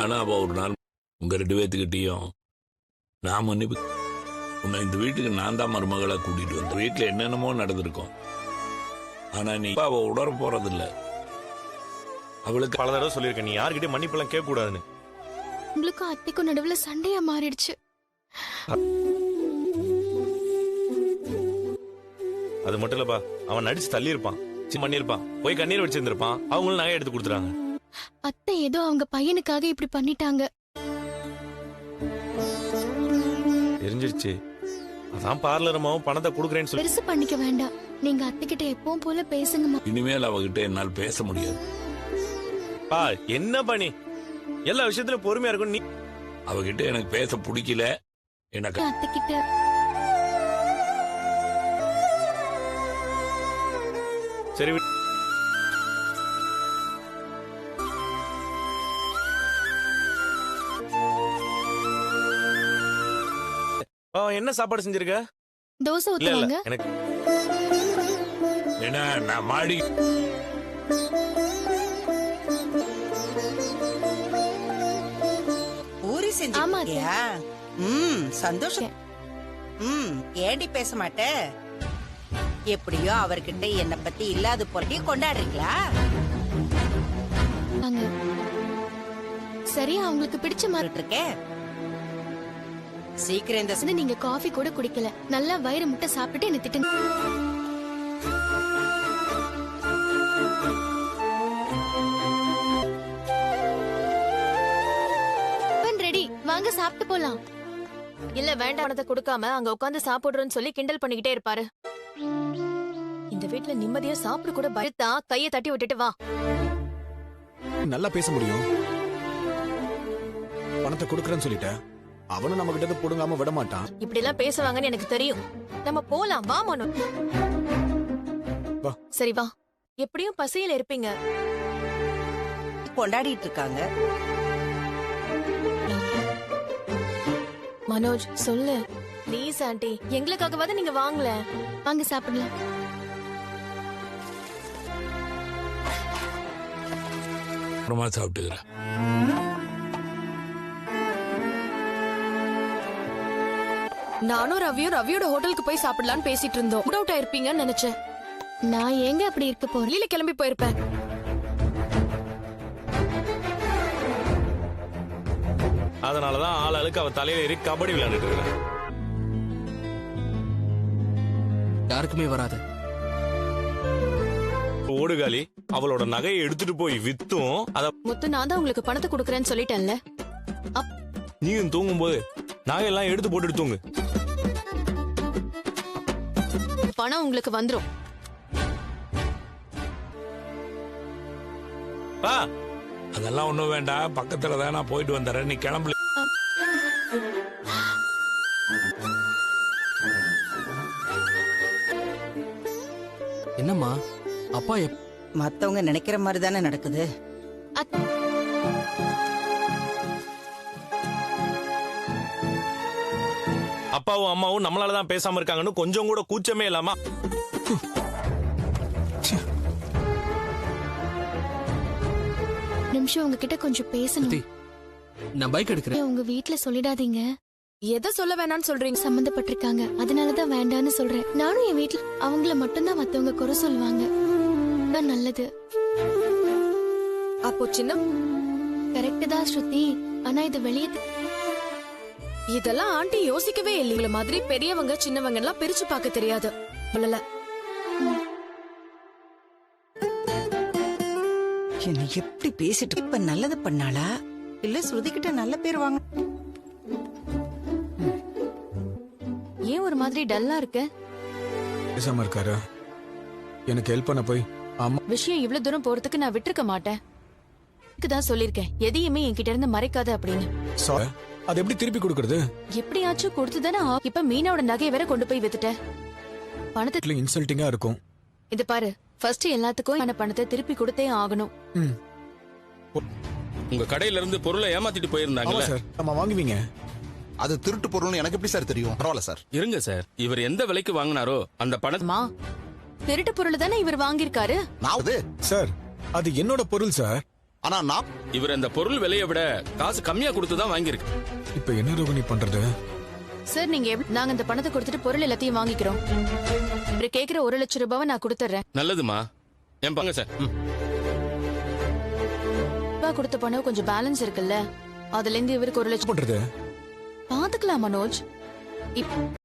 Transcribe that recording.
இருந்தாலும் அவள் ஒரு நாள் உங்க 2 பேர்த்துக்கிட்டையும் நான் மன்னிப்பு உன்னை இந்த வீட்டுக்கு நான் தான் மருமகளை கூட்டிட்டு வந்தேன். வீட்டில் என்னென்னமோ நடந்திருக்கோம். ஆனா நீ அவள் உடற போறதில்ல. அவளுக்கு பல தடவை சொல்லியிருக்கேன், நீ யார்கிட்டயும் மன்னிப்பெல்லாம் கேட்க கூடாதுன்னு. உங்களுக்கும் அத்தைக்கும் நடுவுல சண்டையா மாறிடுச்சு. அது மட்டும் இல்லப்பா, அவன் நடிச்சு தள்ளி இருப்பான், பண்ணிருப்பான், போய் கண்ணீர் வச்சிருந்திருப்பான். அவங்களும் நகை எடுத்து கொடுத்துறாங்க. அத்தை ஏதோ அவங்க பையனுக்காக இப்படி பண்ணிட்டாங்க. தெரிஞ்சிருச்சு. அதான் பார்லரமாவும் பணத்தை கொடுக்குறேன்னு சொல்லி பெருசு பண்ணிக்க வேண்டாம். நீங்க அத்தை கிட்ட எப்பவும் போல பேசுங்கம்மா. இனிமேல் அவகிட்ட என்னால் பேச முடியாது. பா என்ன பண்ணி எல்லா விஷயத்திலும் பொறுமையா இருக்கும். நீ அவகிட்ட எனக்கு பேச பிடிக்கல. எனக்கு அத்தை கிட்ட சரி என்ன சாப்பாடு செஞ்சிருக்க? தோசை இல்ல இல்ல ஊத்துவாங்க. எனக்கு என்ன நான் மாடி பூரி செஞ்சிருக்கியா? சந்தோஷம். ஏண்டி பேச மாட்ட? எப்படியோ அவர்கிட்ட என்ன பத்தி இல்லாத போலயே கொண்டாடுறீங்களா? சரி, அவங்களுக்கு பிடிச்ச மாதிரி இருக்கேன். சீக்கிரம் இந்த நீங்க காஃபி கூட குடிக்கல. நல்லா வயிறு முட்டை சாப்பிட்டு என்ன திட்டுங்க. ரெடி, வாங்க சாப்பிட்டு போலாம். இல்ல வேண்டாம், பணத்தை கொடுக்காம அங்க உட்கார்ந்து சாப்பிடுறோம்னு சொல்லி கிண்டல் பண்ணிக்கிட்டே இருப்பாரு. இந்த வீட்ல நிம்மதியா சாப்பிட கூட பயத்தா கையை தட்டி விட்டுட்டு வா. நல்லா பேச முடியும். பணத்தை கொடுக்கறேன்னு சொல்லிட்ட, அவனும் நம்ம கிட்ட புடுங்காம விட மாட்டான். இப்படி எல்லாம் பேசுவாங்கன்னு எனக்கு தெரியும். நம்ம போலாம், வா மனோ. வா. சரி வா. எப்படியும் பசியில இருப்பீங்க. கொண்டாடிட்டு இருக்காங்க. மனோஜ் சொல்லு ப்ளீஸ். ஆண்டி எங்களுக்காகவாது நீங்க வாங்கல. வாங்க சாப்பிடலாம். அப்புறமா சாப்பிட்டுக்கிறேன். நானும் ரவியோட ஹோட்டலுக்கு போய் சாப்பிடலான்னு பேசிட்டு இருந்தோம். மூட் அவுட் ஆயிருப்பீங்கன்னு நினைச்சேன். நான் எங்க அப்படி இருக்க போறேன்? வெளியில கிளம்பி போயிருப்பேன். அதனாலதான் ஆளுக்கு அவ தலையில ஏறி கபடி விளையாண்டுட்டு இருக்க. யாருக்குமே வராது. ஓடுகாலி அவளோட நகையை எடுத்துட்டு போய் வித்தும் அத முத்து நான் தான் உங்களுக்கு பணத்தை கொடுக்கறேன்னு சொல்லிட்டேன்ல. நீயும் தூங்கும் போது நகையெல்லாம் எடுத்து போட்டுட்டு தூங்கு. பணம் உங்களுக்கு வந்துரும். அதெல்லாம் ஒண்ணும் வேண்டாம். பக்கத்துல தான் நான் போயிட்டு வந்துடுறேன். நீ கிளம்பு. என்னம்மா அப்பா மத்தவங்க நினைக்கிற மாதிரி தானே நடக்குது. அப்பாவும் அம்மாவும் நம்மளாலதான் பேசாம இருக்காங்கன்னு கொஞ்சம் கூட கூச்சமே இல்லாம நிமிஷம் உங்ககிட்ட கொஞ்சம் பேசணும். நான் பைக் எடுக்கிறேன். உங்க வீட்ல சொல்லிடாதீங்க. எதை சொல்ல வேணாம்னு சொல்றீங்க? சம்பந்தப்பட்டிருக்காங்க, அதனாலதான் வேண்டான்னு சொல்றேன். நானும் என் வீட்ல அவங்கள மட்டும்தான் மத்தவங்க குறை சொல்லுவாங்க. தான் நல்லது. அப்போ சின்ன கரெக்ட் தான் ஸ்ருதி. ஆனா இது வெளியே இதெல்லாம் ஆண்டி யோசிக்கவே இல்லைங்கள. மாதிரி பெரியவங்க சின்னவங்க எல்லாம் பிரிச்சு பார்க்க தெரியாது. என்ன எப்படி பேசிட்டு இப்ப நல்லது பண்ணாளா இல்ல ஸ்ருதி கிட்ட நல்ல பேர் வாங்க? ஏன் ஒரு மாதிரி டல்லா இருக்க? பேசாம இருக்காரு. எனக்கு ஹெல்ப் பண்ண போய் அம்மா விஷயம் இவ்வளவு தூரம் போறதுக்கு நான் விட்டுருக்க மாட்டேன். தான் சொல்லிருக்கேன் எதையுமே என்கிட்ட இருந்து மறைக்காத அப்படின்னு. அது எப்படி திருப்பி கொடுக்கறது? எப்படியாச்சும் கொடுத்துதானே. இப்ப மீனாவோட நகையை வேற கொண்டு போய் வித்துட்ட. பணத்தை இன்சல்ட்டிங்கா இருக்கும். இது பாரு, ஃபர்ஸ்ட் எல்லாத்துக்கும் பணத்தை திருப்பி கொடுத்தே ஆகணும். உங்க கடையில இருந்து பொருளை ஏமாத்திட்டு போயிருந்தாங்கல்ல சார். நம்ம வாங்குவீங்க. அது திருட்டு பொருள்னு எனக்கு எப்படி சார் தெரியும்? பரவாயில்ல சார். இருங்க சார், இவர் எந்த விலைக்கு வாங்கினாரோ அந்த பணமா திருட்டு பொருள் தானே இவர் வாங்கியிருக்காரு. சார் அது என்னோட பொருள் சார். ஆனா நான் இவர் அந்த பொருள் விலையை விட காசு கம்மியா கொடுத்து தான் வாங்கியிருக்கு. இப்ப என்ன ரோகிணி பண்றது? சார் நீங்க நாங்க இந்த பணத்தை கொடுத்துட்டு பொருள் எல்லாத்தையும் வாங்கிக்கிறோம். இவர் கேக்குற 1 லட்சம் ரூபாவை நான் கொடுத்துறேன். நல்லதுமா. என் பங்க சார். ரூபா கொடுத்த பணம் கொஞ்சம் பேலன்ஸ் இருக்குல்ல, அதுல இருந்து இவருக்கு 1 லட்சம் பண்றது பாத்துக்கலாம் மனோஜ்.